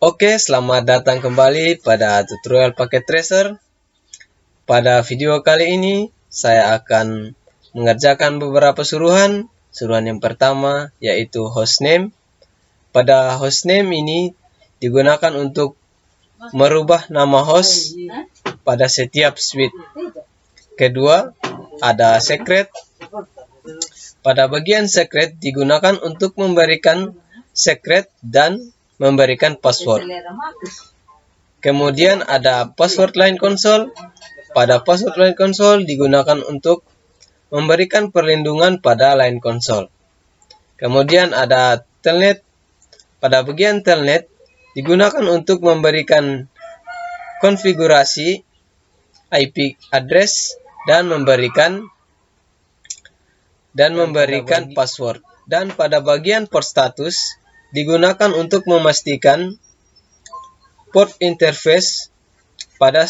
Oke, selamat datang kembali pada tutorial paket tracer. Pada video kali ini, saya akan mengerjakan beberapa suruhan. Suruhan yang pertama yaitu hostname. Pada hostname ini digunakan untuk merubah nama host pada setiap suite. Kedua, ada secret. Pada bagian secret digunakan untuk memberikan secret dan memberikan password. Kemudian ada password line console. Pada password line console digunakan untuk memberikan perlindungan pada line console. Kemudian ada telnet. Pada bagian telnet digunakan untuk memberikan konfigurasi IP address dan memberikan password. Dan pada bagian port status digunakan untuk memastikan port interface pada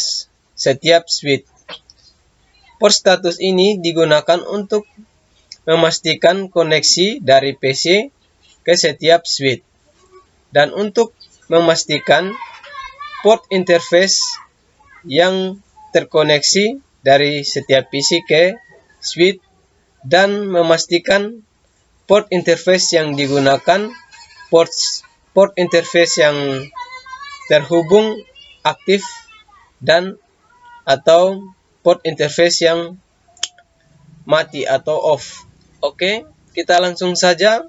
setiap suite. Port status ini digunakan untuk memastikan koneksi dari PC ke setiap suite dan untuk memastikan port interface yang terkoneksi dari setiap PC ke suite dan memastikan port interface yang digunakan port interface yang terhubung aktif dan atau port interface yang mati atau off. Oke, kita langsung saja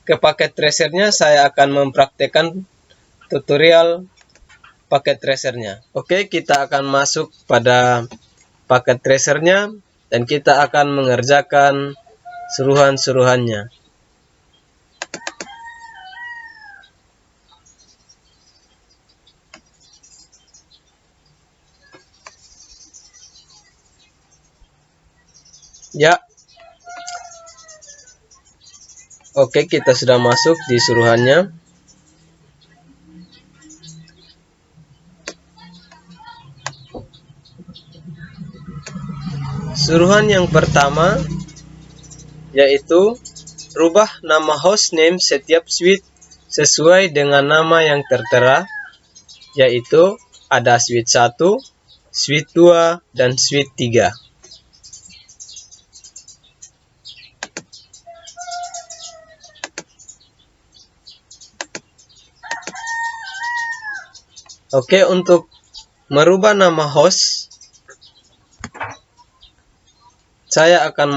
ke paket tracernya. Saya akan mempraktekkan tutorial paket tracernya. Oke, kita akan masuk pada paket tracernya dan kita akan mengerjakan suruhan-suruhannya. Ya. Oke, kita sudah masuk di suruhannya. Suruhan yang pertama yaitu rubah nama hostname setiap suite sesuai dengan nama yang tertera, yaitu ada suite 1, suite 2, dan suite 3. Oke, untuk merubah nama host, saya akan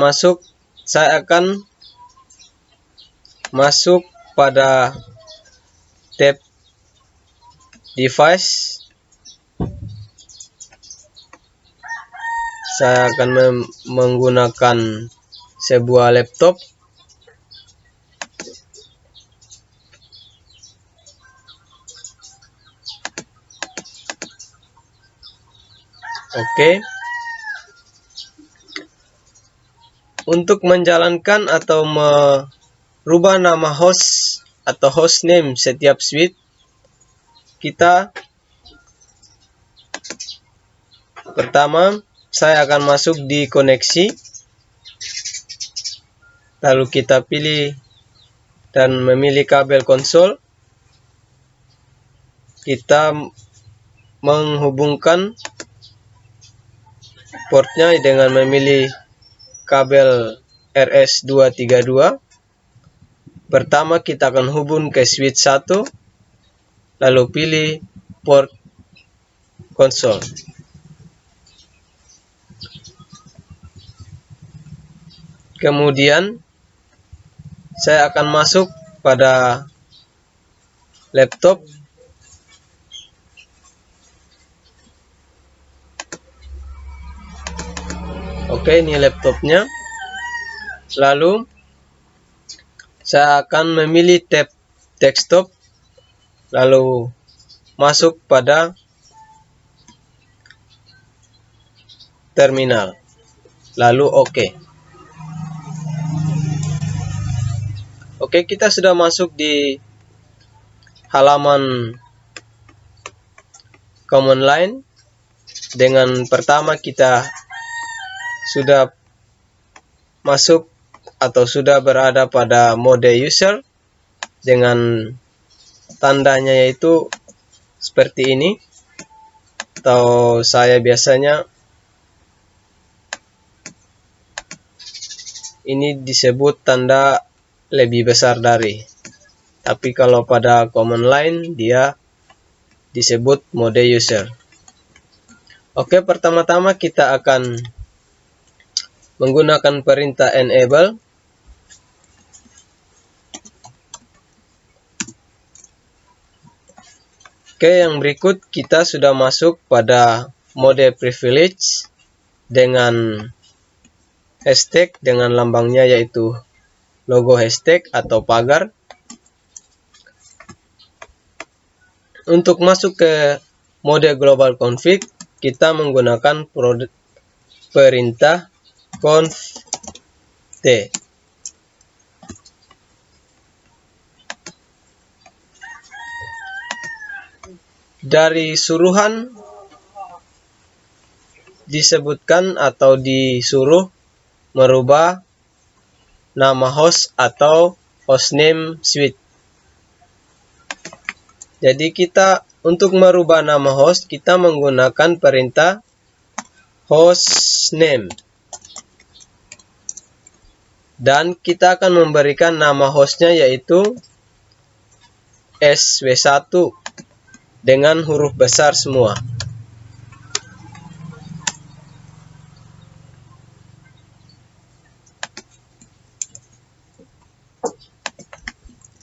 masuk pada tab device. Saya akan menggunakan sebuah laptop. Oke. Untuk menjalankan atau merubah nama host atau hostname setiap suite, kita pertama saya akan masuk di koneksi, lalu kita pilih dan memilih kabel konsol. Kita menghubungkan portnya dengan memilih kabel RS232. Pertama kita akan hubung ke switch 1, lalu pilih port konsol. Kemudian saya akan masuk pada laptop. Oke, ini laptopnya. Lalu saya akan memilih tab desktop, lalu masuk pada terminal, lalu oke. Oke, kita sudah masuk di halaman command line. Dengan pertama kita sudah masuk atau sudah berada pada mode user dengan tandanya yaitu seperti ini, atau saya biasanya ini disebut tanda lebih besar dari. Tapi kalau pada command line dia disebut mode user. Oke, pertama-tama kita akan menggunakan perintah enable. Oke, yang berikut kita sudah masuk pada mode privilege dengan hashtag dengan lambangnya yaitu logo hashtag atau pagar. Untuk masuk ke mode global config, kita menggunakan perintah conf t. Dari suruhan disebutkan atau disuruh merubah nama host atau hostname suite. Jadi kita untuk merubah nama host, kita menggunakan perintah hostname. Dan kita akan memberikan nama hostnya yaitu SW1 dengan huruf besar semua.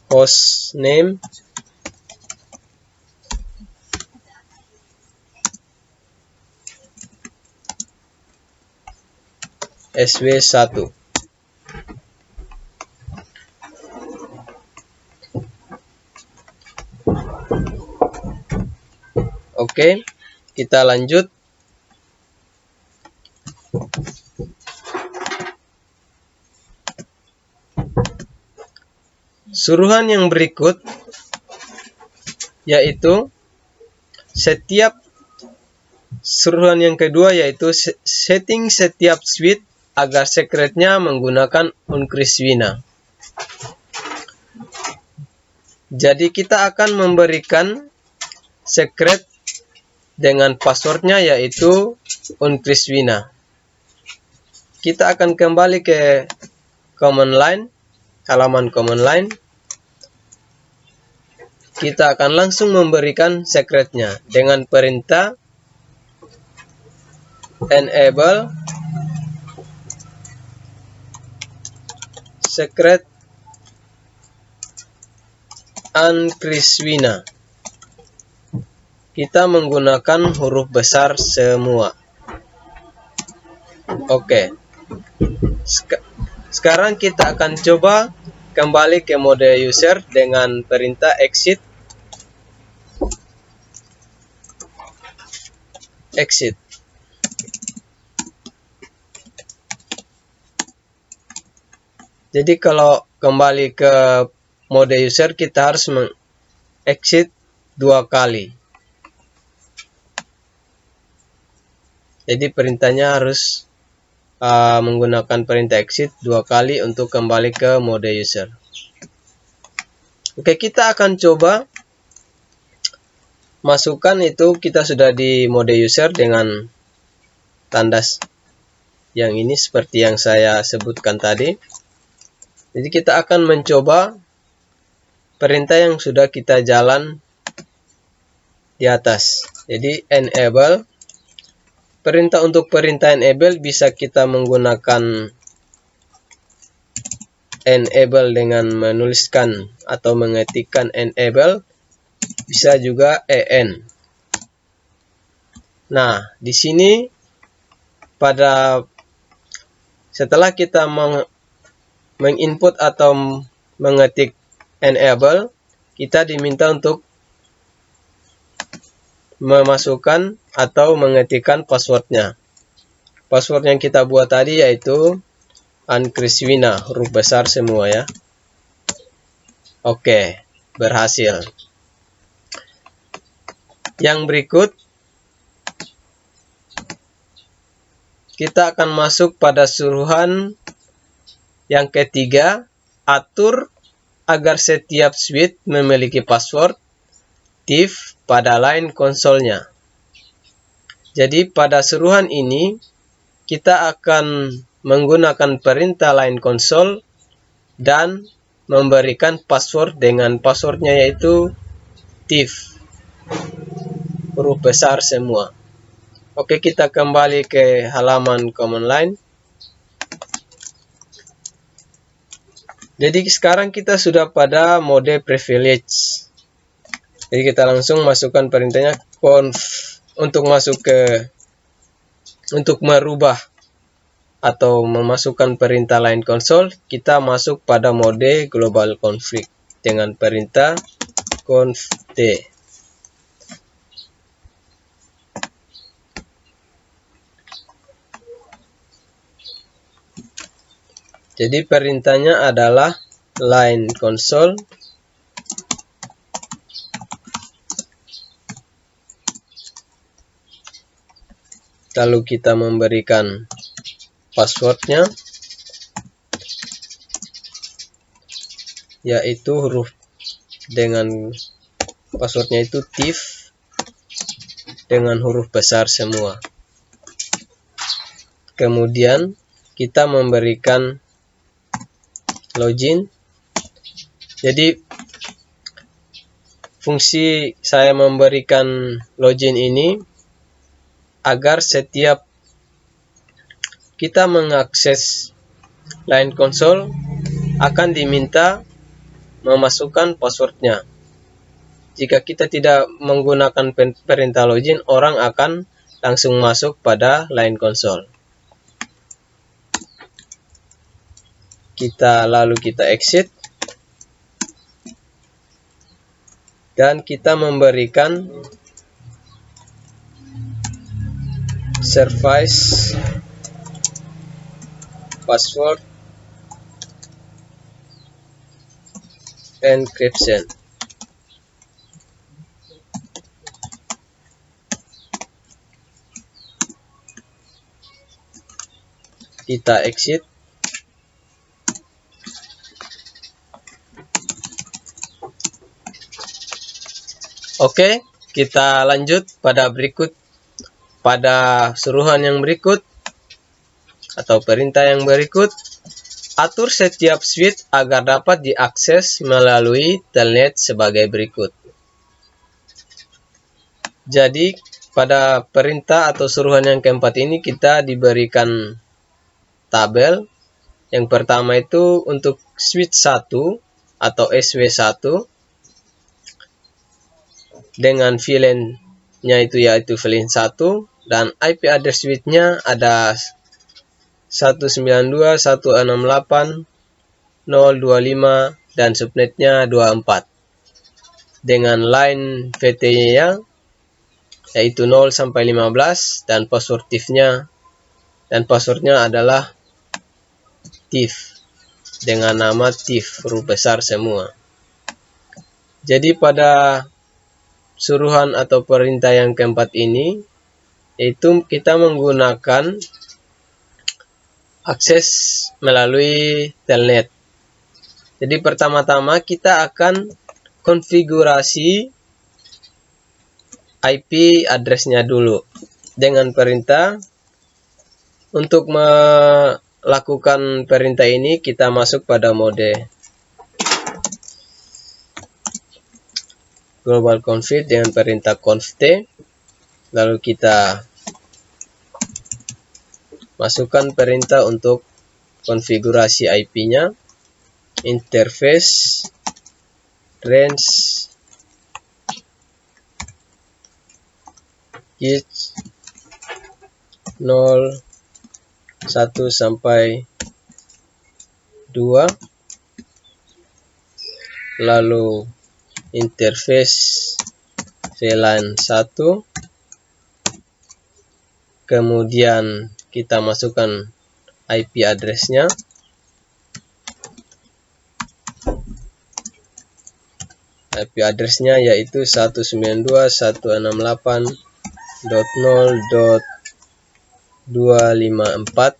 Hostname SW1. Oke, kita lanjut. Suruhan yang berikut yaitu suruhan yang kedua yaitu setting setiap suite agar secretnya menggunakan uncriswina. Jadi kita akan memberikan secret dengan passwordnya yaitu uncriswina. Kita akan kembali ke command line, halaman command line. Kita akan langsung memberikan secretnya dengan perintah enable secret uncriswina. Kita menggunakan huruf besar semua. Oke. Sekarang kita akan coba kembali ke mode user dengan perintah exit. Exit. Jadi kalau kembali ke mode user kita harus exit 2 kali. Jadi perintahnya harus menggunakan perintah exit 2 kali untuk kembali ke mode user. Oke, kita akan coba masukkan itu, kita sudah di mode user dengan tanda yang ini seperti yang saya sebutkan tadi. Jadi kita akan mencoba perintah yang sudah kita jalan di atas. Jadi enable. Perintah untuk perintah enable bisa kita menggunakan enable dengan menuliskan atau mengetikkan enable. Bisa juga en. Nah, di sini setelah kita menginput atau mengetik enable, kita diminta untuk memasukkan atau mengetikkan passwordnya. Password yang kita buat tadi yaitu uncriswina, huruf besar semua ya. Oke, berhasil. Yang berikut, kita akan masuk pada suruhan yang ketiga, atur agar setiap suite memiliki password. Div pada line konsolnya. Jadi pada suruhan ini kita akan menggunakan perintah line console dan memberikan password dengan passwordnya yaitu div, huruf besar semua. Oke, kita kembali ke halaman command line. Jadi sekarang kita sudah pada mode privilege. Jadi kita langsung masukkan perintahnya conf untuk merubah atau memasukkan perintah line console. Kita masuk pada mode global config dengan perintah conft. Jadi perintahnya adalah line console lalu kita memberikan passwordnya yaitu huruf dengan passwordnya itu div dengan huruf besar semua. Kemudian kita memberikan login. Jadi fungsi saya memberikan login ini agar setiap kita mengakses line console akan diminta memasukkan passwordnya. Jika kita tidak menggunakan perintah login, orang akan langsung masuk pada line console. Lalu kita exit dan kita memberikan service password encryption. Kita exit. Oke, kita lanjut pada suruhan yang berikut atau perintah yang berikut. Atur setiap switch agar dapat diakses melalui telnet sebagai berikut. Jadi pada perintah atau suruhan yang keempat ini kita diberikan tabel. Yang pertama itu untuk switch 1 atau SW1 dengan VLAN-nya yaitu VLAN 1 dan IP address switch-nya ada 192.168.025 dan subnetnya 24 dengan line VT-nya yaitu 0 sampai 15 dan passwordnya adalah div dengan nama div huruf besar semua. Jadi pada suruhan atau perintah yang keempat ini yaitu kita menggunakan akses melalui telnet. Jadi pertama-tama kita akan konfigurasi IP address-nya dulu dengan perintah. Untuk melakukan perintah ini kita masuk pada mode global config dengan perintah conft. Lalu kita masukkan perintah untuk konfigurasi IP-nya, interface range git 0 1 sampai 2, lalu interface VLAN 1, kemudian kita masukkan IP address-nya, yaitu 192.168.0.254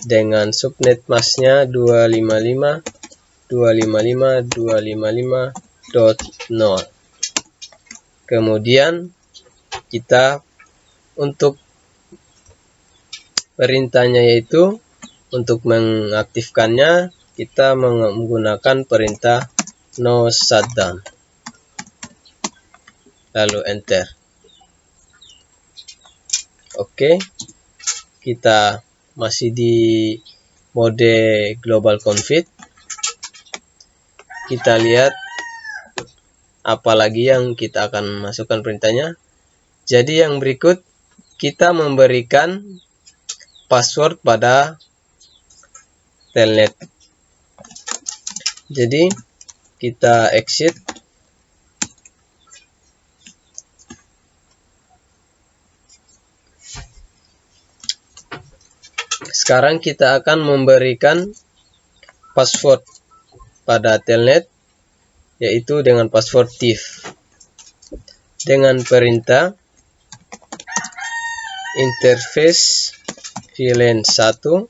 dengan subnet mask-nya 255.255.255.0. Kemudian kita untuk perintahnya, yaitu untuk mengaktifkannya kita menggunakan perintah no shutdown, lalu enter. Oke, kita masih di mode global config. Kita lihat apalagi yang kita akan masukkan perintahnya. Jadi yang berikut, kita memberikan password pada telnet. Jadi kita exit. Sekarang kita akan memberikan password pada telnet, yaitu dengan password TIF dengan perintah interface VLAN 1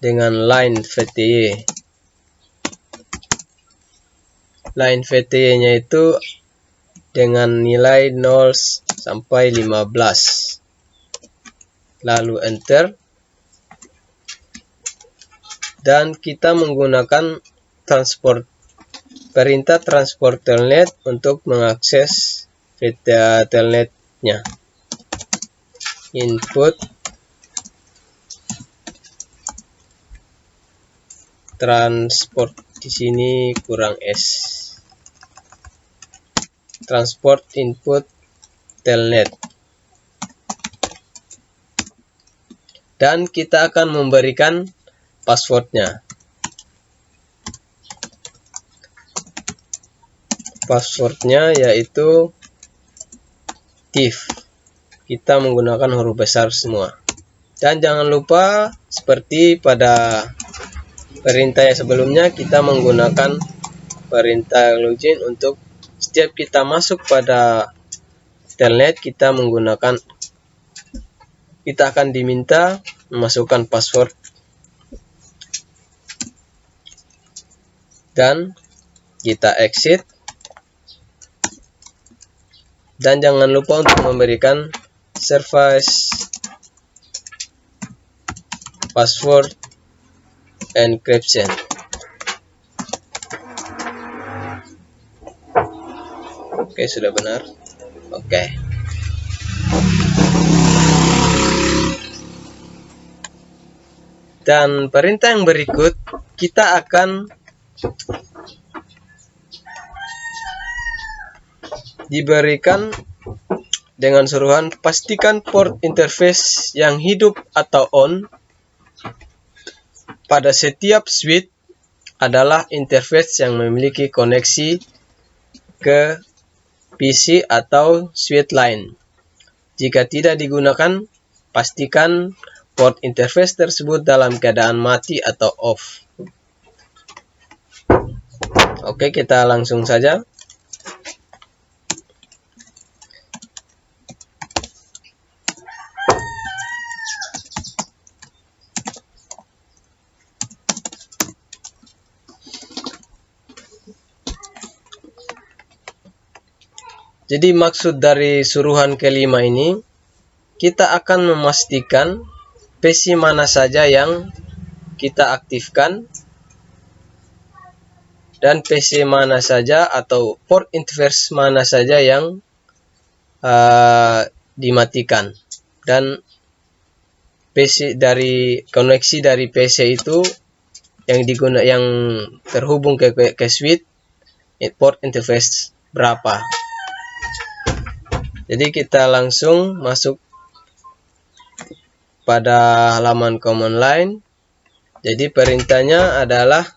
dengan line VTY. Line VTY-nya itu dengan nilai 0 sampai 15. Lalu enter. Dan kita menggunakan perintah transport telnet untuk mengakses telnetnya. Input transport, di sini kurang S. Transport input telnet. Dan kita akan memberikan passwordnya. Passwordnya yaitu TIF. Kita menggunakan huruf besar semua. Dan jangan lupa, seperti pada perintah yang sebelumnya, kita menggunakan perintah login untuk setiap kita masuk pada telnet, kita akan diminta memasukkan password. Dan kita exit. Dan jangan lupa untuk memberikan service password encryption. Oke, sudah benar. Oke. Dan perintah yang berikut, kita akan diberikan dengan suruhan pastikan port interface yang hidup atau on pada setiap switch adalah interface yang memiliki koneksi ke PC atau switch lain. Jika tidak digunakan, pastikan port interface tersebut dalam keadaan mati atau off. Oke, kita langsung saja. Jadi maksud dari suruhan kelima ini, kita akan memastikan PC mana saja yang kita aktifkan dan PC mana saja atau port interface mana saja yang dimatikan. Dan koneksi dari PC itu yang terhubung ke switch, port interface berapa. Jadi kita langsung masuk pada halaman command line. Jadi perintahnya adalah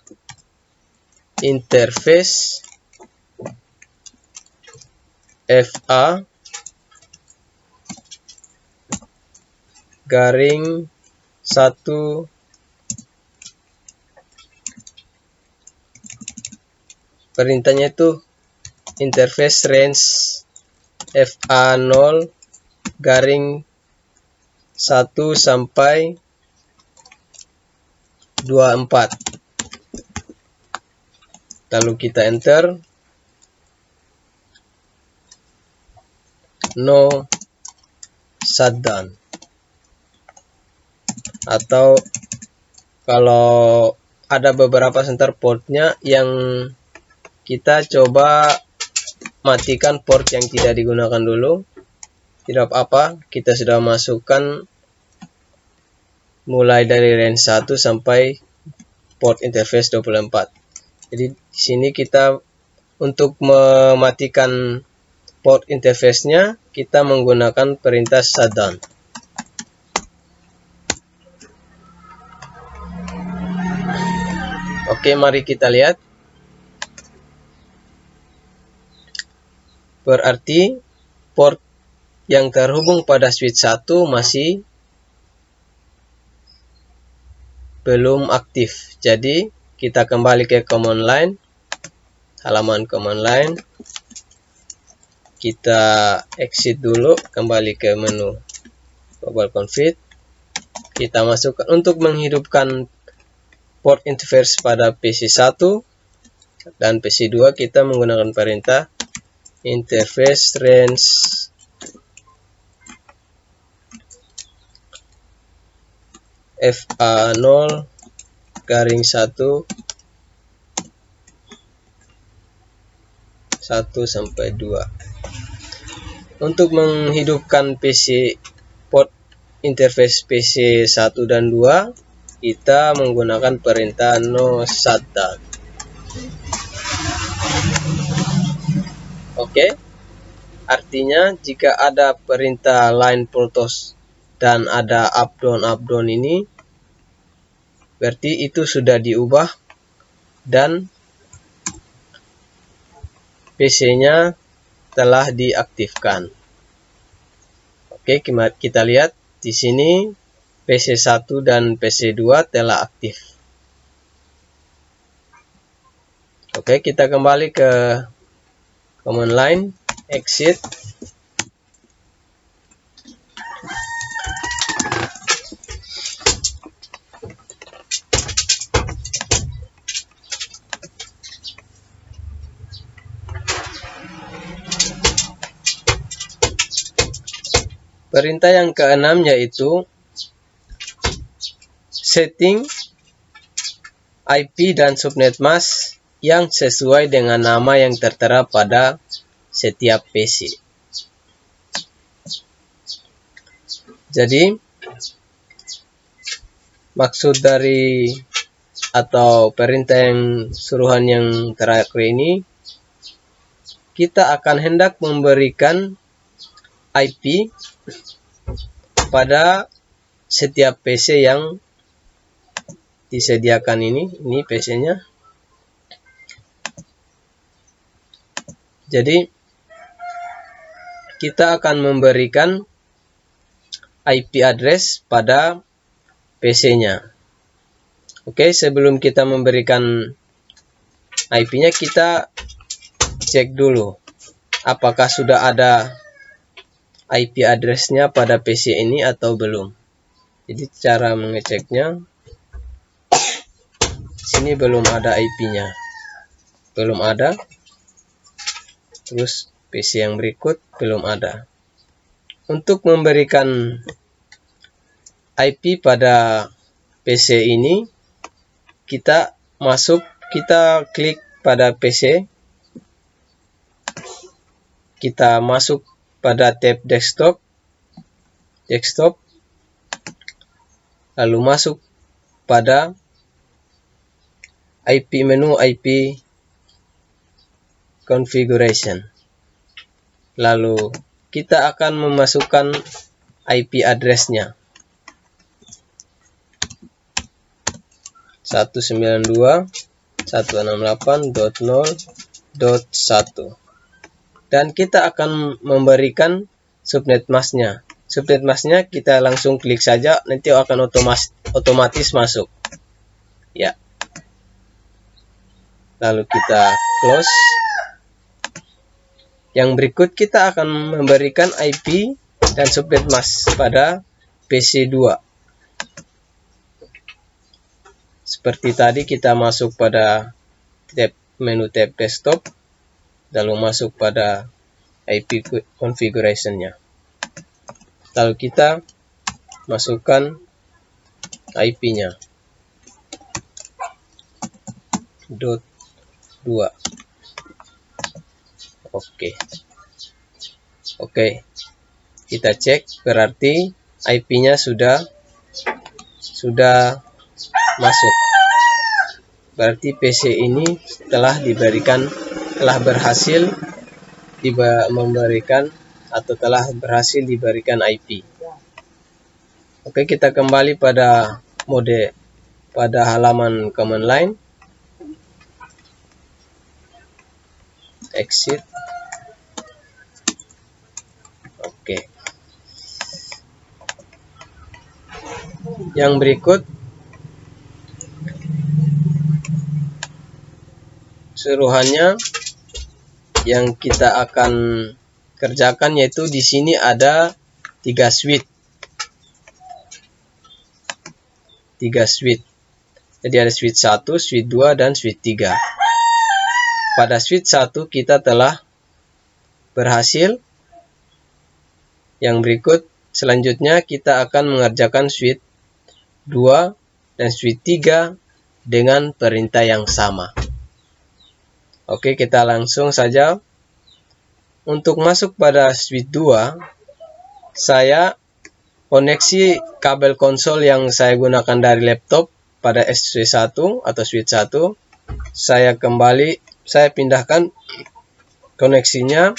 interface FA garing 1 perintahnya itu interface range FA0 garing 1 sampai 24. Lalu kita enter. no shutdown. Atau kalau ada beberapa center portnya yang kita coba matikan port yang tidak digunakan dulu, tidak apa-apa, kita sudah masukkan mulai dari range 1 sampai port interface 24. Jadi di sini kita untuk mematikan port interface-nya kita menggunakan perintah shutdown. Oke, mari kita lihat. Berarti port yang terhubung pada switch 1 masih belum aktif. Jadi kita kembali ke command line, halaman command line, kita exit dulu, kembali ke menu global config, kita masukkan untuk menghidupkan port interface pada PC 1 dan PC 2 kita menggunakan perintah interface range FA0 garing 1 sampai 2. Untuk menghidupkan PC port interface PC 1 dan 2 kita menggunakan perintah no shutdown. Oke, artinya jika ada perintah line protos dan ada up down ini, berarti itu sudah diubah dan PC-nya telah diaktifkan. Oke, kita lihat di sini PC 1 dan PC 2 telah aktif. Oke, kita kembali ke command line, exit. Perintah yang keenam yaitu setting IP dan subnet mask yang sesuai dengan nama yang tertera pada setiap PC. Jadi, maksud dari atau perintah yang suruhan yang terakhir ini, kita akan hendak memberikan IP pada setiap PC yang disediakan ini PC-nya. Jadi kita akan memberikan IP address pada PC-nya. Oke, sebelum kita memberikan IP-nya kita cek dulu apakah sudah ada IP address-nya pada PC ini atau belum. Jadi cara mengeceknya, sini belum ada IP-nya, belum ada. Terus PC yang berikut belum ada. Untuk memberikan IP pada PC ini, kita klik pada PC, kita masuk pada tab desktop, lalu masuk pada IP menu IP configuration. Lalu kita akan memasukkan IP address-nya 192.168.0.1 dan kita akan memberikan subnet mask-nya. Subnet mask-nya kita langsung klik saja, nanti akan otomatis masuk. Ya. Lalu kita close. Yang berikut kita akan memberikan IP dan subnet mask pada PC 2. Seperti tadi kita masuk pada menu tab desktop, lalu masuk pada IP configuration-nya. Lalu kita masukkan IP-nya. .2. Oke. Kita cek, berarti IP-nya sudah masuk. Berarti PC ini telah berhasil diberikan IP. Oke, kita kembali pada halaman command line. Exit. Oke. Yang berikut suruhannya yang kita akan kerjakan, yaitu di sini ada 3 switch. Jadi ada switch 1, switch 2, dan switch 3. Pada switch 1 kita telah berhasil. Yang berikut selanjutnya kita akan mengerjakan switch 2 dan switch 3 dengan perintah yang sama. Oke, kita langsung saja. Untuk masuk pada switch 2, saya koneksi kabel konsol yang saya gunakan dari laptop pada SW1 atau switch 1. Saya pindahkan koneksinya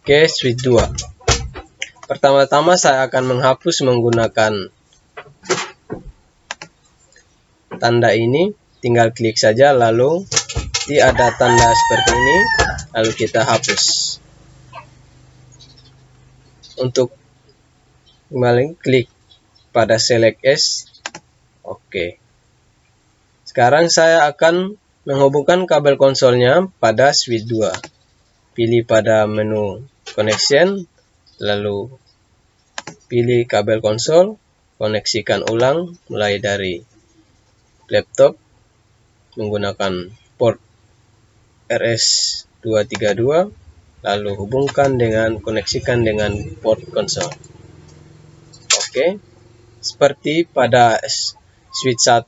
ke switch 2. Pertama-tama saya akan menghapus menggunakan tanda ini. Tinggal klik saja, lalu ada tanda seperti ini, lalu kita hapus. Untuk kembali, klik pada select as. Oke. Sekarang saya akan menghubungkan kabel konsolnya pada switch 2. Pilih pada menu connection, lalu pilih kabel konsol, koneksikan ulang mulai dari laptop menggunakan port RS232, lalu koneksikan dengan port konsol. Oke, seperti pada switch 1,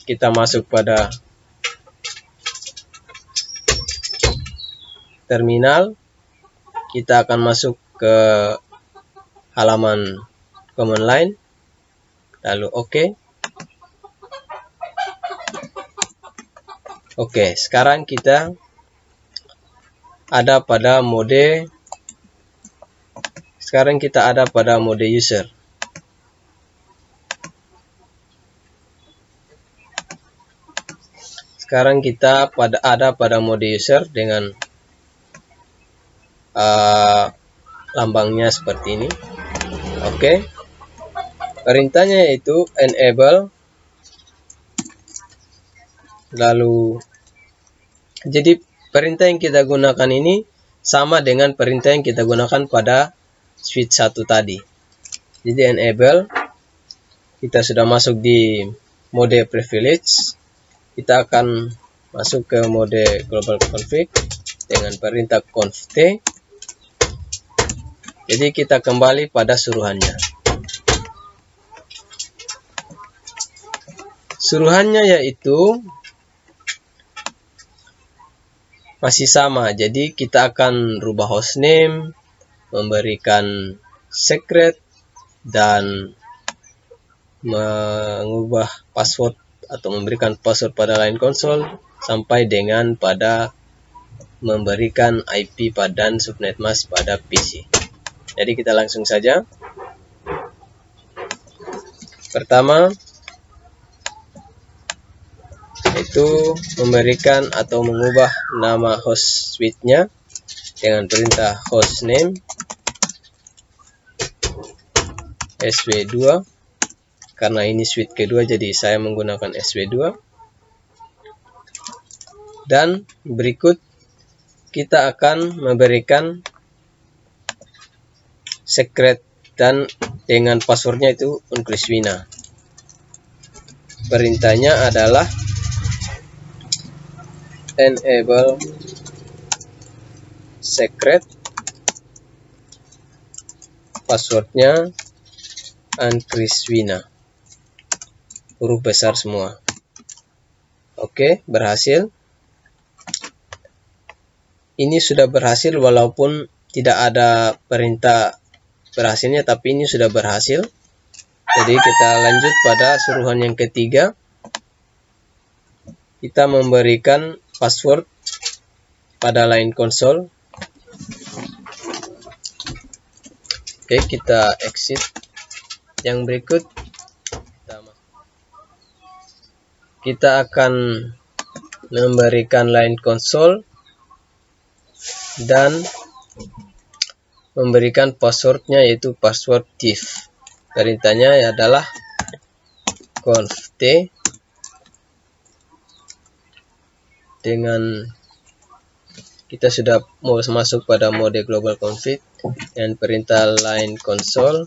kita masuk pada terminal. Kita akan masuk ke halaman command line, lalu Oke, sekarang kita ada pada mode user. Sekarang kita ada pada mode user dengan lambangnya seperti ini. Oke. Perintahnya yaitu enable. Lalu jadi perintah yang kita gunakan ini sama dengan perintah yang kita gunakan pada switch 1 tadi. Jadi enable, kita sudah masuk di mode privilege. Kita akan masuk ke mode global config dengan perintah conft. Jadi kita kembali pada suruhannya. Suruhannya yaitu masih sama. Jadi kita akan rubah hostname, memberikan secret, dan mengubah password atau memberikan password pada line konsol sampai dengan pada memberikan IP dan subnet mask pada PC. Jadi kita langsung saja. Pertama itu memberikan atau mengubah nama host switch-nya dengan perintah hostname SW2. Karena ini switch kedua, jadi saya menggunakan SW2. Dan berikut kita akan memberikan secret dan dengan passwordnya itu uncriswina. Perintahnya adalah enable secret passwordnya Ankriswina, huruf besar semua. Oke, berhasil. Ini sudah berhasil walaupun tidak ada perintah berhasilnya, tapi ini sudah berhasil. Jadi kita lanjut pada suruhan yang ketiga. Kita memberikan password pada line console. Oke, kita exit. Yang berikut kita akan memberikan line console dan memberikan passwordnya, yaitu password div. Perintahnya adalah conf t dengan kita sudah mau masuk pada mode global config dan perintah line console.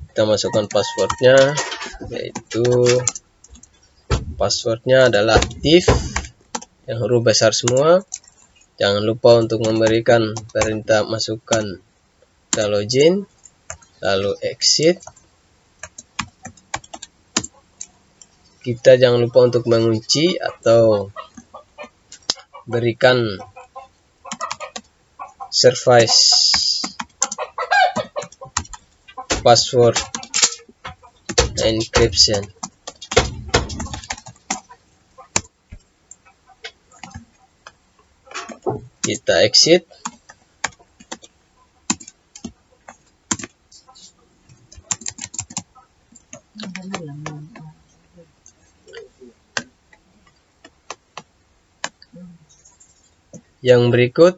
Kita masukkan passwordnya, yaitu passwordnya adalah div yang huruf besar semua. Jangan lupa untuk memberikan perintah masukkan login, lalu exit. Kita jangan lupa untuk mengunci atau berikan service password encryption. Kita exit. Yang berikut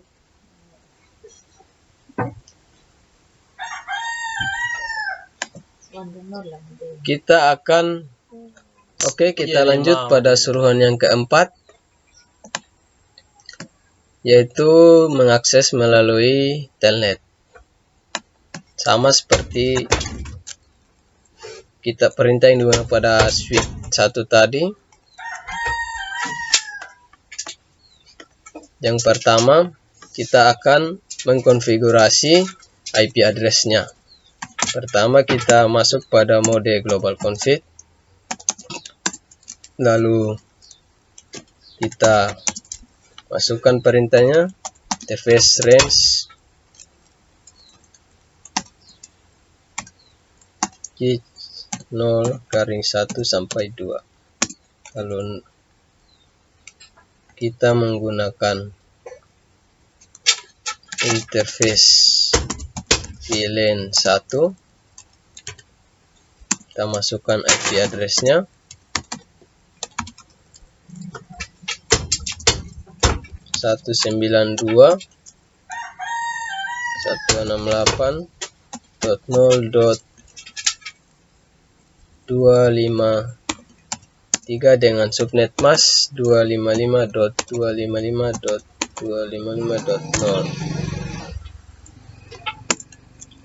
kita akan kita lanjut pada suruhan yang keempat, yaitu mengakses melalui telnet. Sama seperti kita perintah yang digunakan pada switch 1 tadi. Yang pertama, kita akan mengkonfigurasi IP address-nya. Pertama, kita masuk pada mode global config. Lalu kita masukkan perintahnya interface range key 0-1 sampai 2. Lalu kita menggunakan interface VLAN 1. Kita masukkan IP address-nya. 192.168.0.253 dengan subnet mask 255.255.255.0.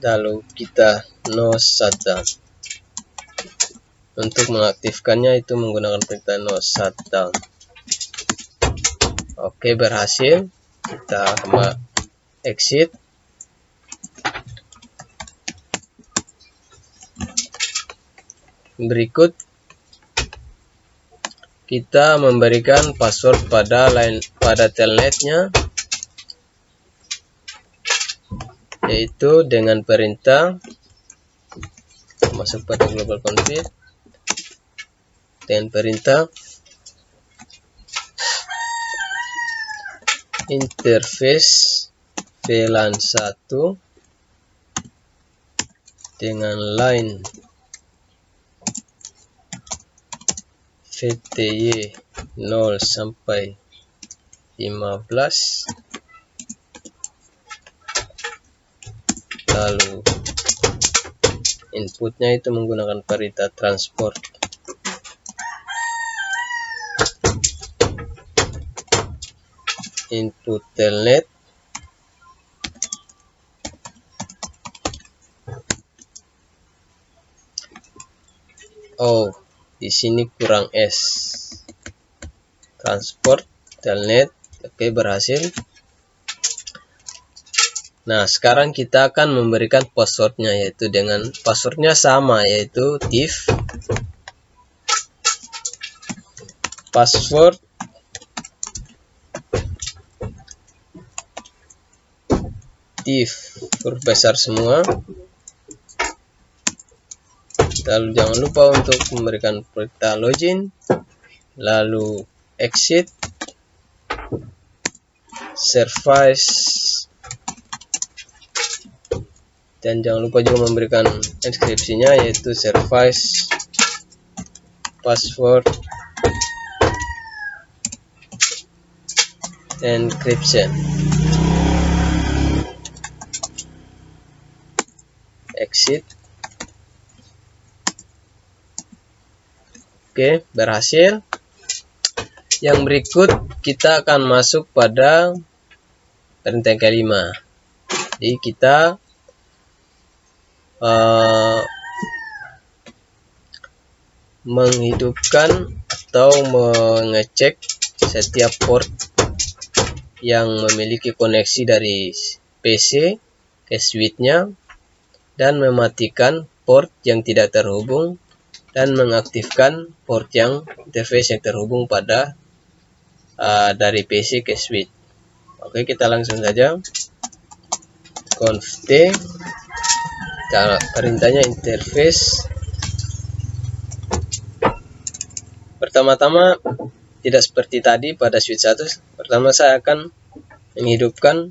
Lalu kita no shutdown. Untuk mengaktifkannya itu menggunakan perintah no shutdown. Oke, berhasil. Kita exit. Berikut kita memberikan password pada telnetnya, yaitu dengan perintah masuk pada global config dengan perintah interface VLAN 1 dengan line VTY 0 sampai 15. Lalu inputnya itu menggunakan perintah transport. Input telnet di sini kurang S. Transport telnet. Oke, berhasil. Nah, sekarang kita akan memberikan passwordnya, yaitu dengan passwordnya sama, yaitu div password div huruf besar semua. Lalu jangan lupa untuk memberikan perintah login, lalu exit, service, dan jangan lupa juga memberikan inskripsinya, yaitu service password encryption. Exit. Oke, berhasil. Yang berikut kita akan masuk pada perintah kelima. Jadi kita menghidupkan atau mengecek setiap port yang memiliki koneksi dari PC ke switch-nya, dan mematikan port yang tidak terhubung, dan mengaktifkan port yang interface yang terhubung pada dari PC ke switch. Oke, kita langsung saja conf t, perintahnya interface. Pertama-tama tidak seperti tadi pada switch 1. Pertama saya akan menghidupkan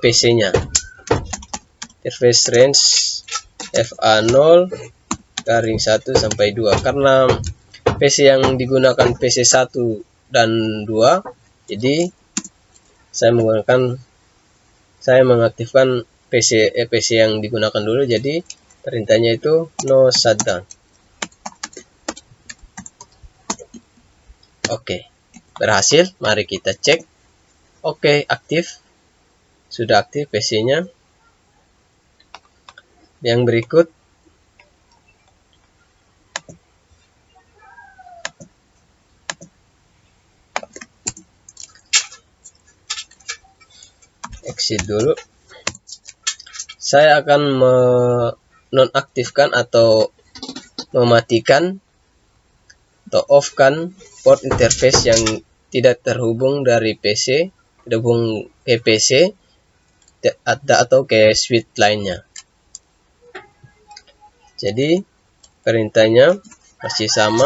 PC-nya. Interface range FA0 garing 1 sampai 2. Karena PC yang digunakan PC 1 dan 2, jadi saya mengaktifkan PC yang digunakan dulu. Jadi perintahnya itu no shutdown. Oke, berhasil. Mari kita cek. Oke, aktif. Sudah aktif PC-nya. Yang berikut, exit dulu. Saya akan menonaktifkan atau mematikan atau off-kan port interface yang tidak terhubung dari PC, terhubung ke PC atau ke switch lainnya. Jadi perintahnya masih sama,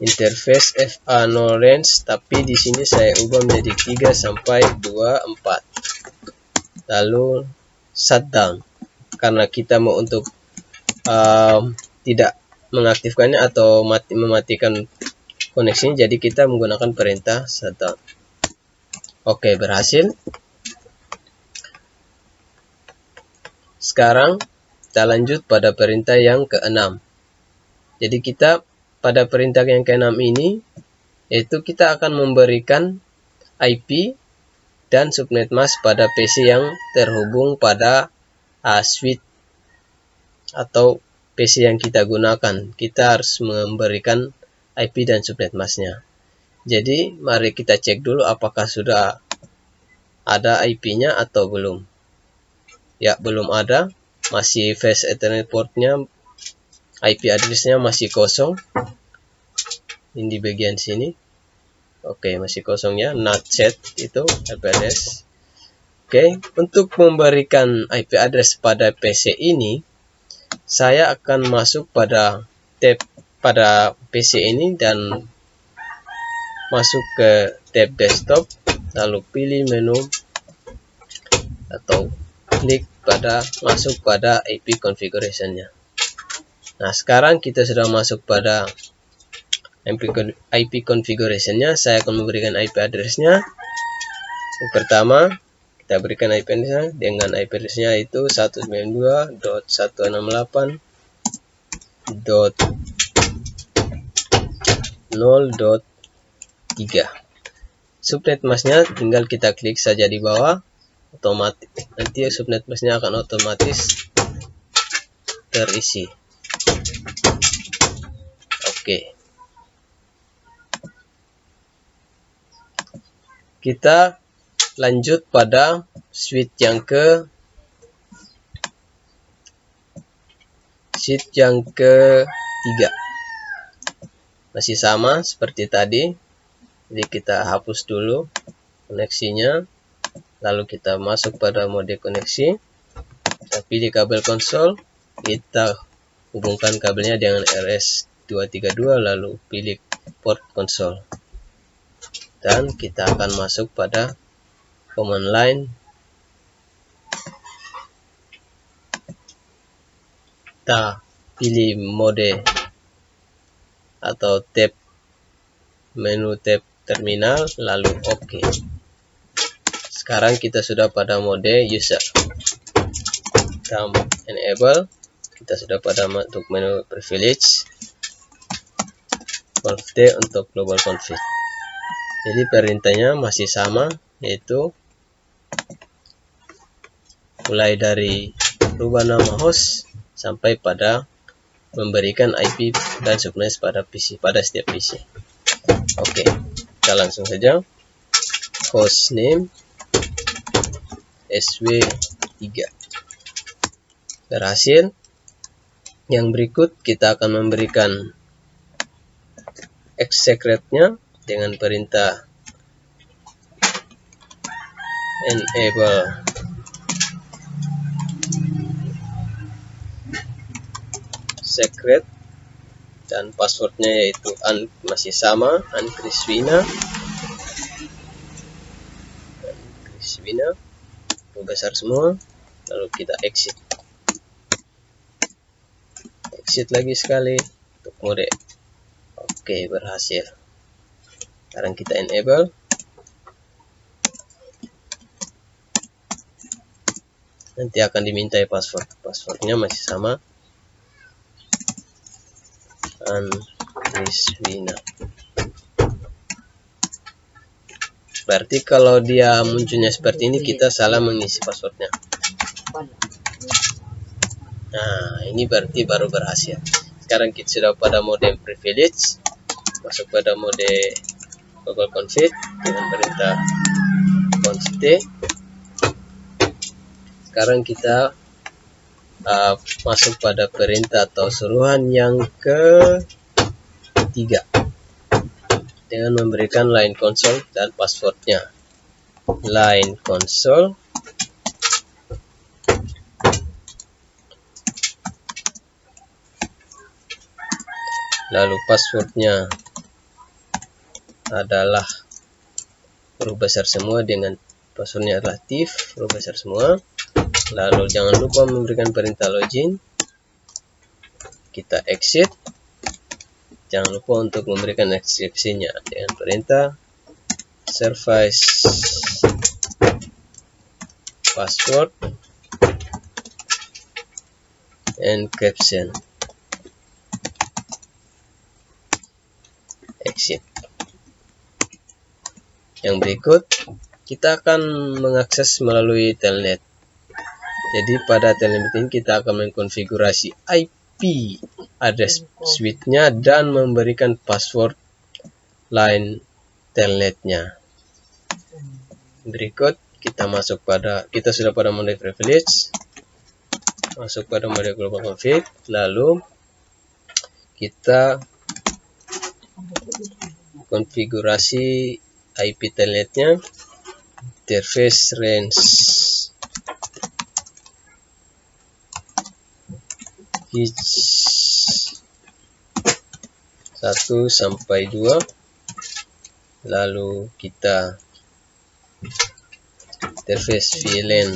interface FA0 range, tapi di sini saya ubah menjadi 3 sampai 24. Lalu shutdown, karena kita mau untuk tidak mengaktifkannya atau mematikan koneksinya, jadi kita menggunakan perintah shutdown. Oke, berhasil. Sekarang kita lanjut pada perintah yang ke-6. Jadi kita pada perintah yang ke-6 ini, yaitu kita akan memberikan IP dan subnet mask pada PC yang terhubung pada switch atau PC yang kita gunakan. Kita harus memberikan IP dan subnet masknya. Jadi mari kita cek dulu apakah sudah ada IP-nya atau belum. Ya, belum ada. Masih fast ethernet portnya, IP address-nya masih kosong. Ini di bagian sini. Oke, masih kosong ya. Not set itu IP address. Oke, untuk memberikan IP address pada PC ini, saya akan masuk pada tab pada PC ini dan masuk ke tab desktop, lalu pilih menu atau klik masuk pada IP configuration-nya. Nah, sekarang kita sudah masuk pada IP configuration-nya. Saya akan memberikan IP address-nya. Yang pertama, kita berikan IP address-nya dengan IP address-nya itu 192.168.0.3. Subnet mask-nya tinggal kita klik saja di bawah, otomatis nanti subnet mask-nya akan otomatis terisi. Oke. Kita lanjut pada switch yang ketiga. Masih sama seperti tadi. Jadi kita hapus dulu koneksinya. Lalu kita masuk pada mode koneksi. Kita pilih kabel konsol. Kita hubungkan kabelnya dengan RS232, lalu pilih port konsol. Dan kita akan masuk pada command line. Kita pilih mode atau tab menu tab terminal, lalu OK. Sekarang kita sudah pada mode user. Kita enable. Kita sudah pada untuk menu privilege. Conf D untuk global config. Jadi perintahnya masih sama, yaitu mulai dari rubah nama host sampai pada memberikan IP dan subnet pada setiap PC. Oke, kita langsung saja. Hostname SW3 berhasil. Yang berikut kita akan memberikan secretnya dengan perintah enable secret, dan passwordnya yaitu masih sama, Chris Wina besar semua. Lalu kita exit lagi sekali untuk mode. Oke, berhasil. Sekarang kita enable. Nanti akan dimintai passwordnya masih sama, Chris Wina. Berarti kalau dia munculnya seperti ini, kita salah mengisi passwordnya. Nah, ini berarti baru berhasil. Sekarang kita sudah pada mode privilege. Masuk pada mode global config dengan perintah conf D. Sekarang kita masuk pada perintah atau suruhan yang ketiga dengan memberikan line console dan passwordnya. Line console lalu passwordnya adalah huruf besar semua dengan passwordnya relatif huruf besar semua. Lalu jangan lupa memberikan perintah login. Kita exit. Jangan lupa untuk memberikan eksepsinya dengan perintah service password encryption. Exit. Yang berikut kita akan mengakses melalui telnet. Jadi pada telnet ini kita akan mengkonfigurasi IP address switch-nya dan memberikan password line telnetnya. Berikut kita sudah pada mode privilege, masuk pada mode global config, lalu kita konfigurasi IP telnetnya, interface range 1 sampai 2, lalu kita interface VLAN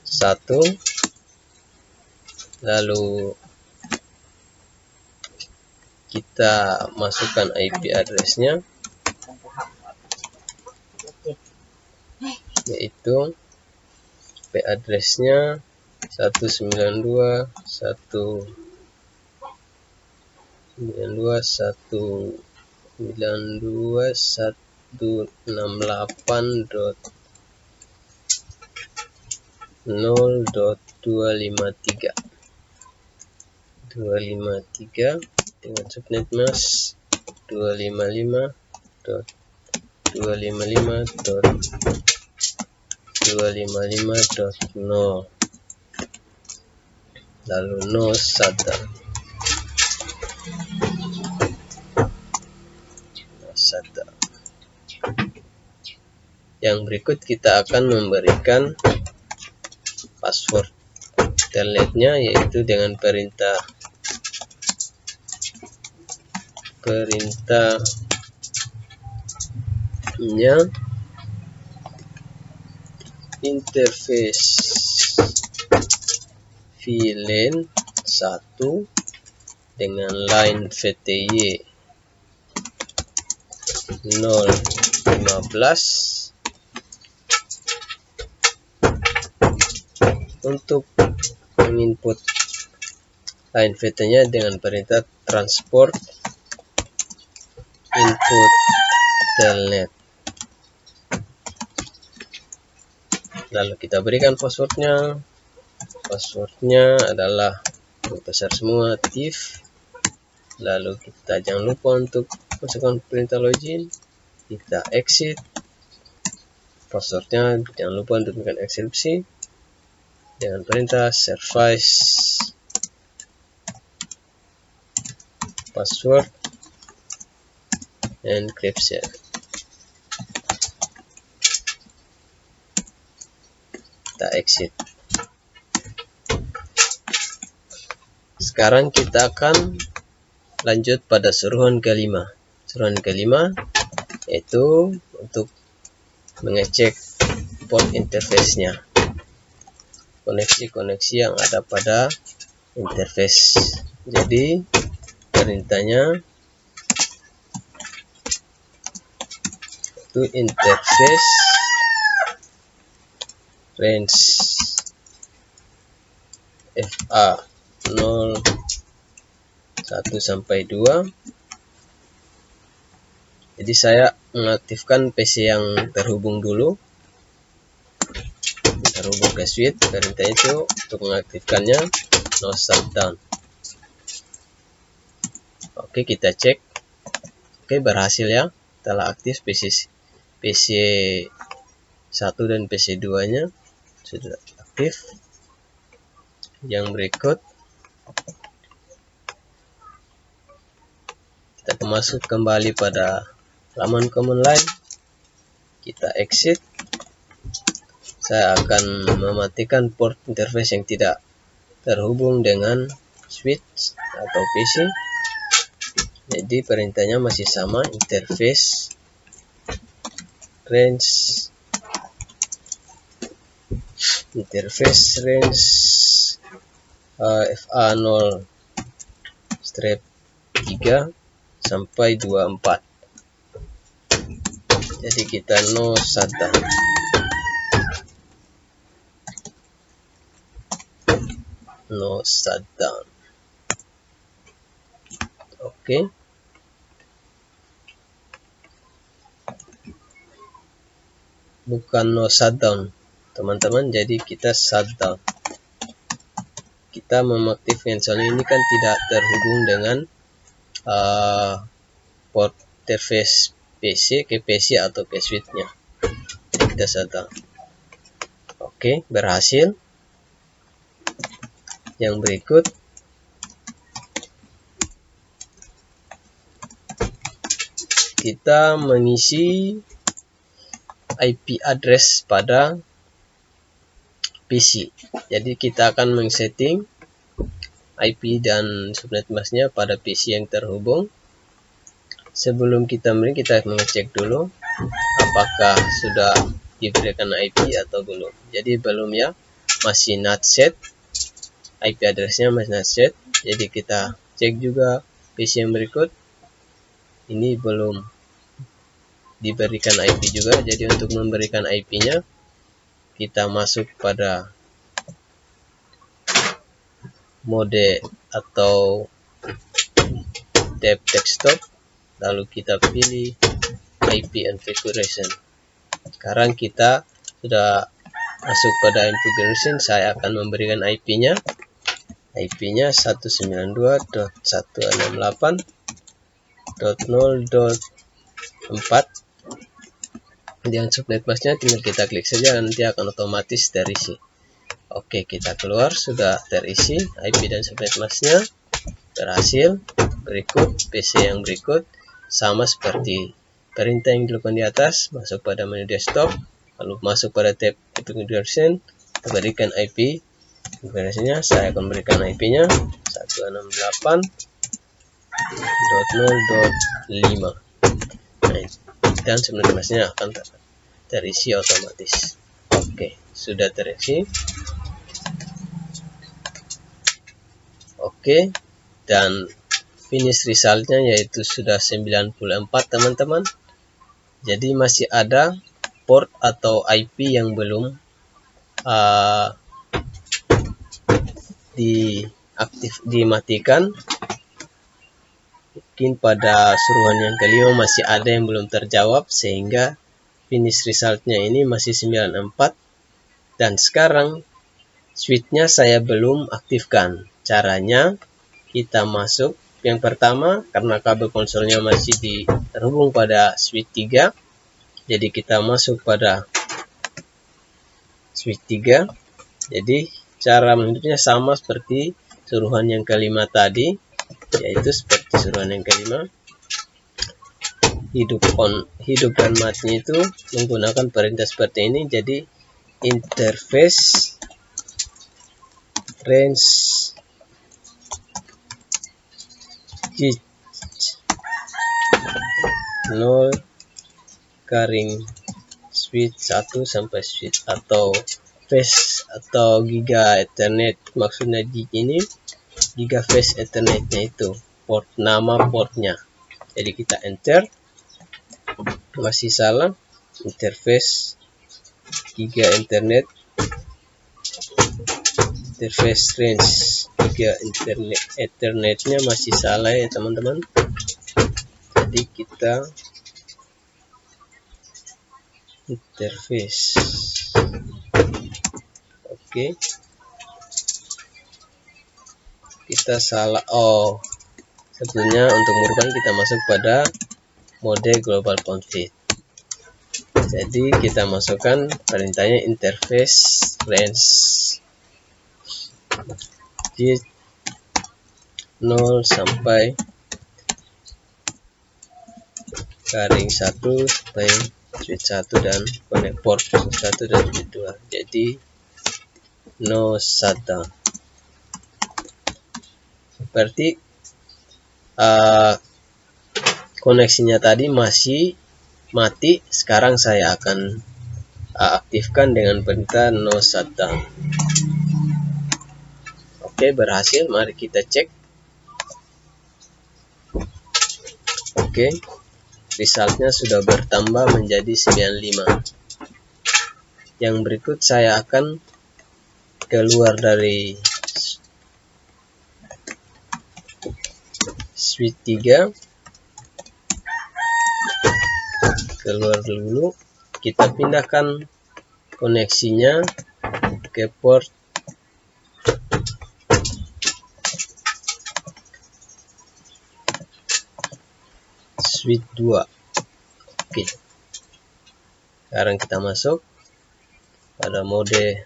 1, lalu kita masukkan IP address-nya, yaitu IP address-nya 192.168.0.253 dengan subnet mask 255.255.255.0, lalu no shutdown. Yang berikut kita akan memberikan password telnetnya, yaitu dengan perintahnya interface VLAN 1 dengan line VTY 015. Untuk menginput line VT-nya dengan perintah transport input telnet. Lalu kita berikan passwordnya. Passwordnya adalah besar semua, TIF. Lalu kita jangan lupa untuk masukkan perintah login. Kita exit. Passwordnya jangan lupa untuk memberikan eksepsi dengan perintah service password encryption. Kita exit. Sekarang kita akan lanjut pada suruhan kelima. Suruhan kelima yaitu untuk mengecek port interface-nya, koneksi-koneksi yang ada pada interface. Jadi perintahnya itu interface range FA 0 1 sampai 2. Jadi saya mengaktifkan PC yang terhubung dulu, terhubung ke switch. Perintah itu untuk mengaktifkannya no shutdown. Oke, kita cek. Oke, berhasil ya. Telah aktif PC 1 dan PC 2 nya sudah aktif. Yang berikut kita masuk kembali pada halaman command line. Kita exit. Saya akan mematikan port interface yang tidak terhubung dengan switch atau PC. Jadi perintahnya masih sama, interface range FA 0 -3 sampai 24. Jadi kita no shutdown. No shutdown. Oke. Bukan no shutdown, teman-teman. Jadi kita shutdown. Kita mengaktifkan, soalnya ini kan tidak terhubung dengan port interface PC ke PC atau ke switch-nya. Jadi kita shutdown. Oke, berhasil. Yang berikut kita mengisi IP address pada PC. Jadi kita akan men-setting IP dan subnet masknya pada PC yang terhubung. Sebelum kita mengecek dulu apakah sudah diberikan IP atau belum. Jadi belum ya, masih not set. IP addressnya masih not set. Jadi kita cek juga PC yang berikut. Ini belum diberikan IP juga. Jadi untuk memberikan IP-nya kita masuk pada mode atau tab desktop, lalu kita pilih IP configuration. Sekarang kita sudah masuk pada configuration. Saya akan memberikan IP-nya. IP-nya 192.168. .0.4. Yang subnet masknya tinggal kita klik saja, nanti akan otomatis terisi. Oke, kita keluar, sudah terisi IP dan subnet masknya berhasil. Berikut PC yang berikut sama seperti perintah yang dilakukan di atas, masuk pada menu desktop, lalu masuk pada tab configuration, kita berikan IP konfigurasinya. Saya akan berikan IP-nya 168.0.5. Dan subnet masknya akan terisi otomatis. Oke, sudah terisi. Oke, dan finish resultnya yaitu sudah 94 teman-teman. Jadi masih ada port atau IP yang belum dimatikan. Mungkin pada suruhan yang kelima masih ada yang belum terjawab, sehingga finish resultnya ini masih 94. Dan sekarang switchnya saya belum aktifkan. Caranya kita masuk, yang pertama karena kabel konsolnya masih terhubung pada switch 3, jadi kita masuk pada switch 3. Jadi cara menghidupnya sama seperti suruhan yang kelima tadi, yaitu seperti suruhan yang kelima, hidup dan matinya itu menggunakan perintah seperti ini. Jadi interface range switch 0 garing switch 1 sampai switch atau phase atau giga ethernet, maksudnya ini giga phase ethernetnya itu nama portnya. Jadi kita enter, masih salah, interface giga internet, interface range giga ethernetnya masih salah ya teman-teman. Jadi kita interface. Oke, kita salah. Sebetulnya untuk merubah kita masuk pada mode global config. Jadi kita masukkan perintahnya interface range 0 sampai garing 1 sampai switch 1 dan connect port 1 dan switch 2. Jadi no shutdown. Seperti koneksinya tadi masih mati, sekarang saya akan aktifkan dengan perintah no shutdown. Oke, berhasil. Mari kita cek. Oke, resultnya sudah bertambah menjadi 95. Yang berikut saya akan keluar dari switch 3, keluar dulu, kita pindahkan koneksinya ke port switch 2. Oke, sekarang kita masuk pada mode.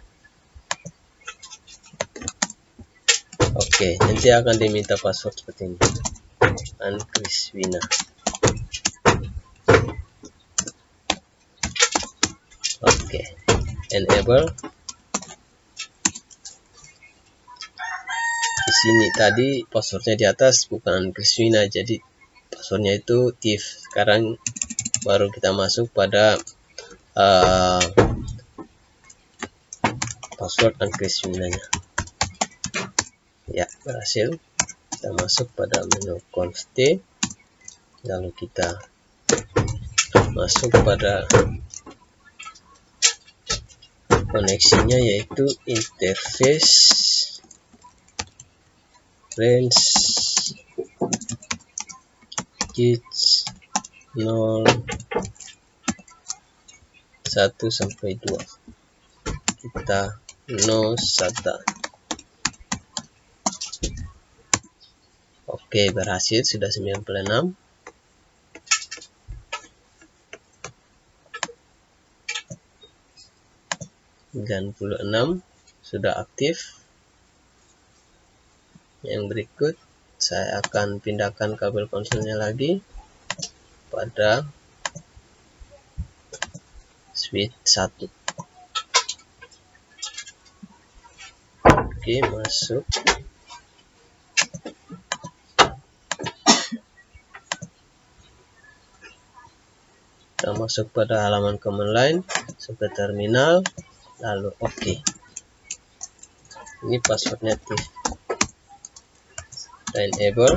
Oke, nanti akan diminta password seperti ini, Ankriswina. Oke, enable. Di sini tadi passwordnya di atas bukan Ankriswina, jadi passwordnya itu TIF. Sekarang baru kita masuk pada password Ankriswinanya. Ya, berhasil. Kita masuk pada menu conft, lalu kita masuk pada koneksinya yaitu interface range switch 0 1 sampai 2. Kita no shutdown. Oke, berhasil, sudah 96. 96 sudah aktif. Yang berikut saya akan pindahkan kabel konsolnya lagi pada switch 1. Oke, masuk. Kita masuk pada halaman command line, ke terminal, lalu oke. Ini passwordnya aktif. Kita enable.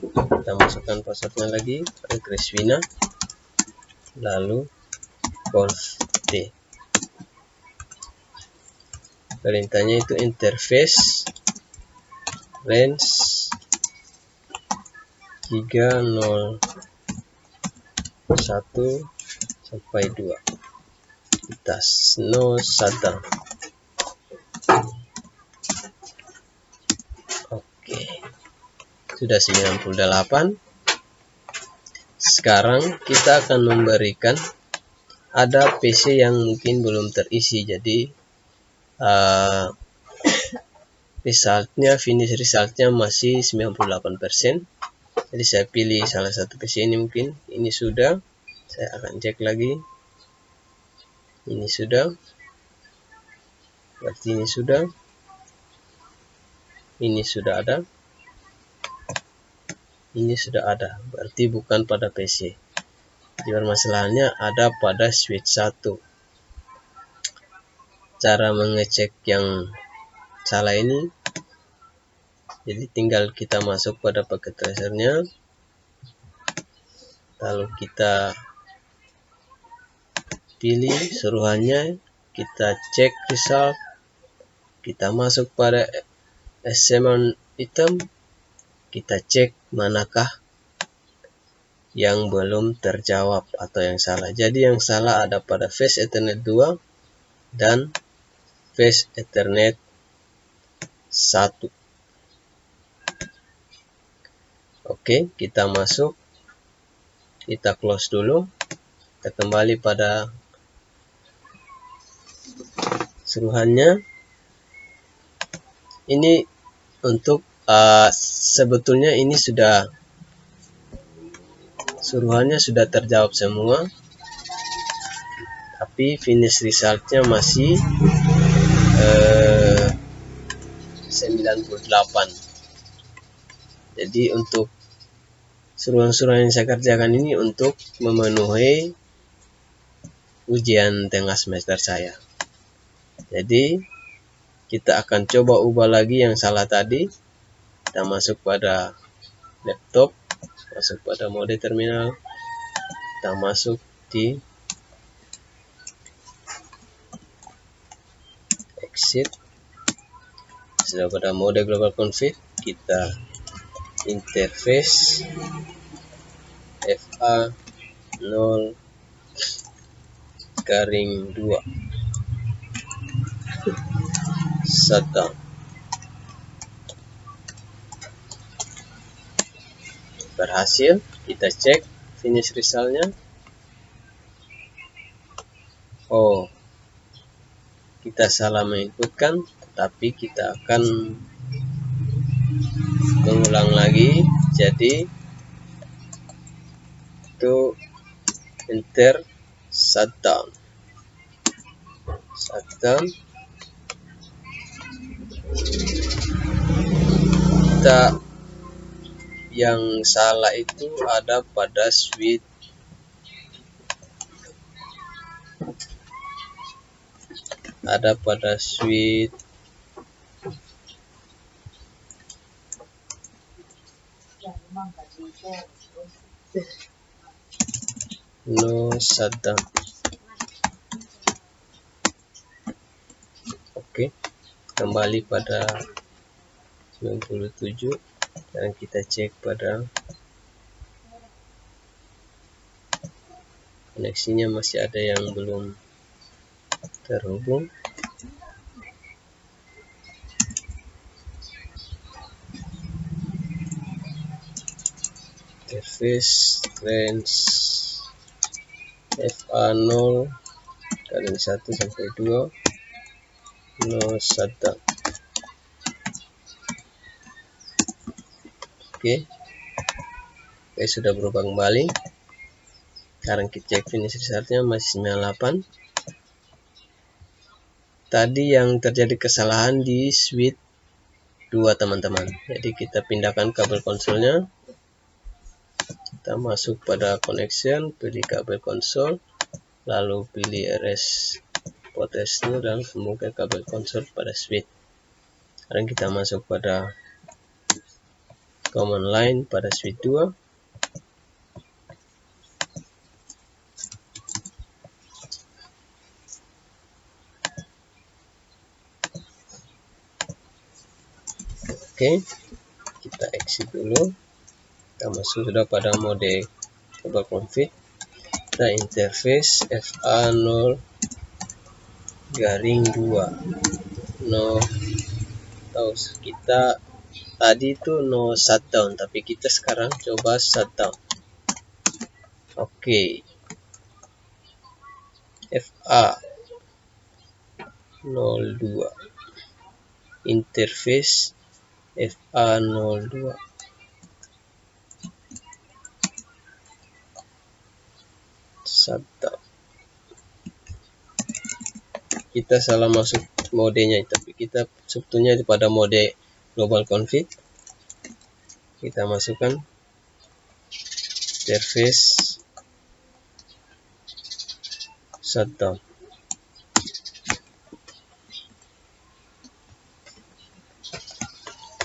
Kita masukkan passwordnya lagi, Kriswina, lalu conf t. Perintahnya itu interface range 301 sampai 2. Kita no shutdown. Oke, sudah 98. Sekarang kita akan memberikan, ada PC yang mungkin belum terisi, jadi finish resultnya masih 98%. Jadi saya pilih salah satu PC ini, mungkin ini sudah. Saya akan cek lagi. Ini sudah. Berarti ini sudah. Ini sudah ada. Ini sudah ada. Berarti bukan pada PC. Jadi permasalahannya ada pada switch 1. Cara mengecek yang salah ini, jadi tinggal kita masuk pada paket tracernya, lalu kita pilih suruhannya, kita cek result, kita masuk pada assignment item, kita cek manakah yang belum terjawab atau yang salah. Jadi yang salah ada pada Fast Ethernet 2 dan Fast Ethernet 1. Oke, kita masuk, kita close dulu, kita kembali pada suruhannya. Ini untuk sebetulnya ini sudah, suruhannya sudah terjawab semua, tapi finish resultnya masih 98. Jadi untuk suruhan-suruhan yang saya kerjakan ini untuk memenuhi ujian tengah semester saya. Jadi kita akan coba ubah lagi yang salah tadi. Kita masuk pada laptop, masuk pada mode terminal, kita masuk di exit. Sudah pada mode global config, kita interface FA0 garing 2 shutdown. Berhasil. Kita cek finish resultnya. Oh, kita salah menginputkan, tetapi kita akan mengulang lagi. Jadi itu enter shutdown. Kita yang salah itu ada pada switch no shutdown. Oke, kembali pada 97 dan kita cek pada koneksinya, masih ada yang belum terhubung. Interface range FA0 garing 1 sampai 2 no shutdown. Oke, sudah berubah kembali. Sekarang kita cek finish resultnya masih 98. Tadi yang terjadi kesalahan di switch 2 teman-teman. Jadi kita pindahkan kabel konsolnya. Kita masuk pada connection, pilih kabel konsol, lalu pilih RS potential dan kemudian kabel konsol pada switch. Sekarang kita masuk pada command line pada switch 2. Oke, kita exit dulu. Kita masuk sudah pada mode coba config. Kita interface FA0 garing 2 no, atau kita tadi itu no shutdown, tapi kita sekarang coba shutdown. Oke, FA02 interface FA02 shutdown. Kita salah masuk modenya, tapi kita sebetulnya pada mode global config. Kita masukkan interface shutdown.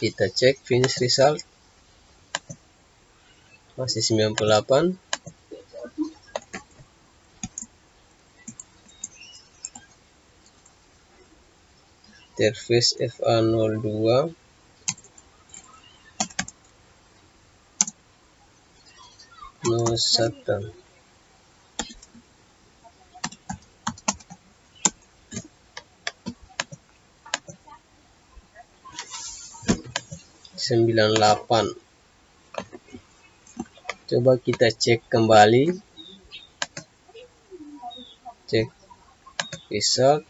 Kita cek finish result masih 98. Interface FA02 no shutdown. Coba kita cek kembali, cek result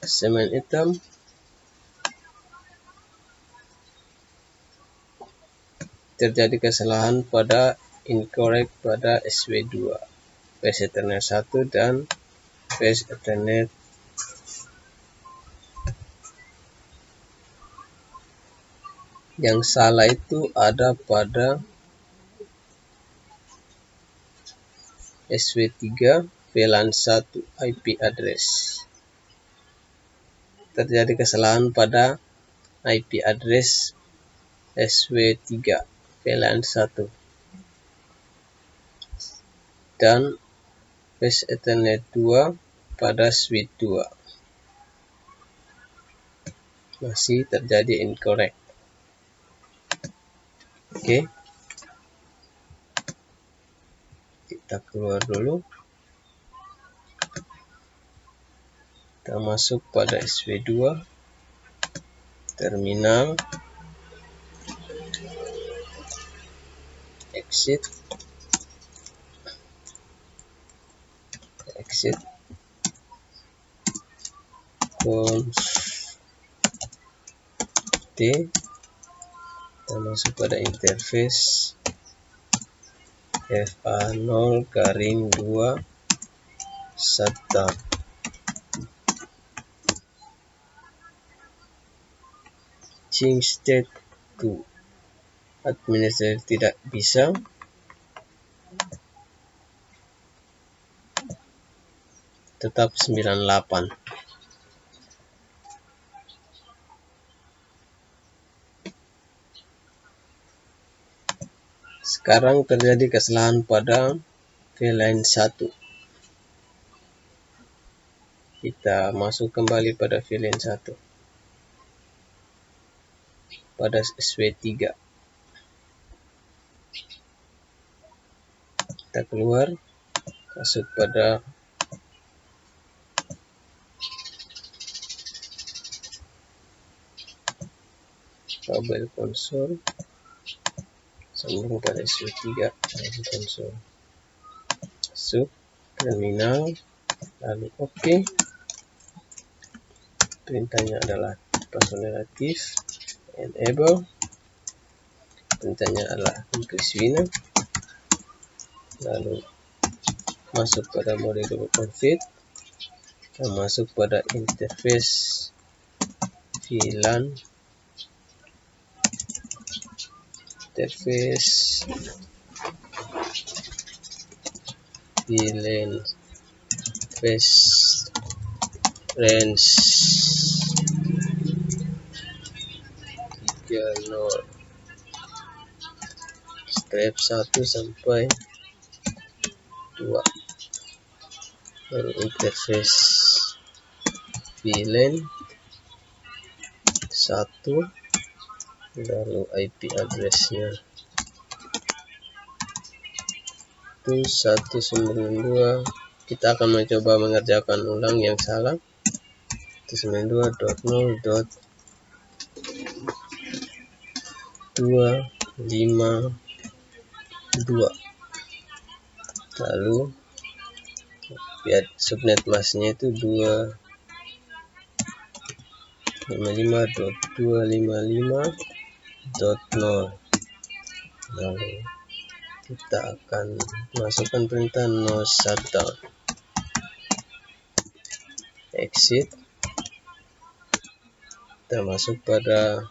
semen hitam. Terjadi kesalahan pada incorrect pada SW2 Flash Ethernet 1 dan Flash Ethernet yang salah itu ada pada SW3 VLAN 1 IP address. Terjadi kesalahan pada IP address SW3 VLAN 1 dan Flash Ethernet 2 pada switch 2 masih terjadi incorrect. Oke, kita keluar dulu. Kita masuk pada SW2 terminal, exit, kita masuk pada interface FA0 garing 2 shutdown. Change state to administrator tidak bisa. Tetap 98. Sekarang terjadi kesalahan pada VLAN 1. Kita masuk kembali pada VLAN 1 pada SW3. Kita keluar, masuk pada kabel konsol, sambung pada SW3 kabel konsol, masuk terminal, lalu oke. perintahnya adalah password relatif, enable, perintahnya adalah increase winner, lalu masuk pada mode double config, kita masuk pada interface VLAN, interface VLAN face range 30 strap 1 sampai 2, lalu interface VLAN 1, lalu IP addressnya itu 192. Kita akan mencoba mengerjakan ulang yang salah. 192.0.252, lalu biar subnet masknya itu 255.255.0. lalu kita akan masukkan perintah no shutdown, exit, kita masuk pada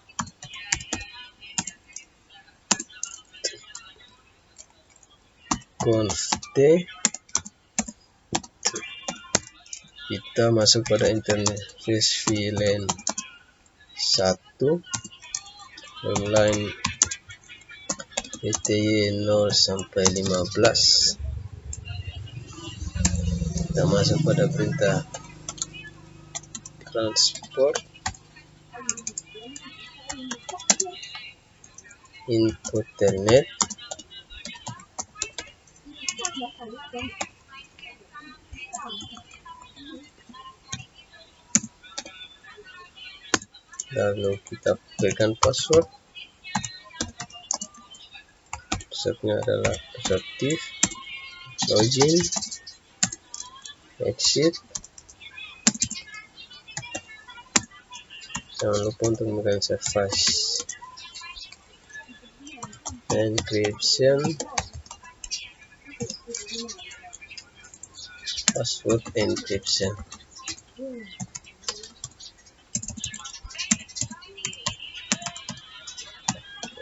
conft, kita masuk pada interface VLAN 1, online PTY 0 sampai 15, kita masuk pada perintah transport input telnet, lalu kita berikan password. Passwordnya adalah password login, exit, jangan lupa untuk memberikan service encryption, password encryption.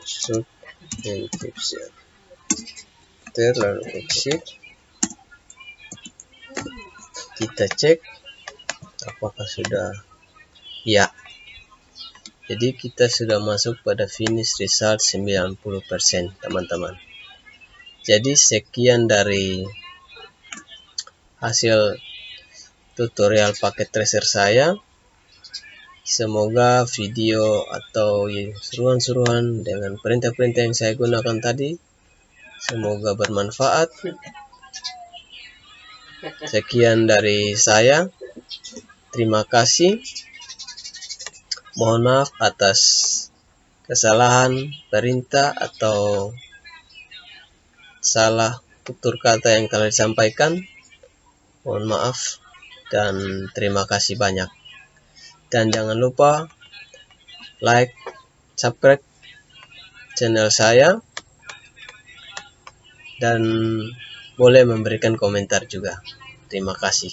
Password encryption. Lalu exit, kita cek apakah sudah ya. Jadi kita sudah masuk pada finish result 90% teman-teman. Jadi sekian dari hasil tutorial paket tracer saya. Semoga video atau seruan-seruan dengan perintah-perintah yang saya gunakan tadi semoga bermanfaat. Sekian dari saya. Terima kasih. Mohon maaf atas kesalahan perintah atau salah tutur kata yang telah disampaikan. Mohon maaf dan terima kasih banyak. Dan jangan lupa like, subscribe channel saya, dan boleh memberikan komentar juga. Terima kasih.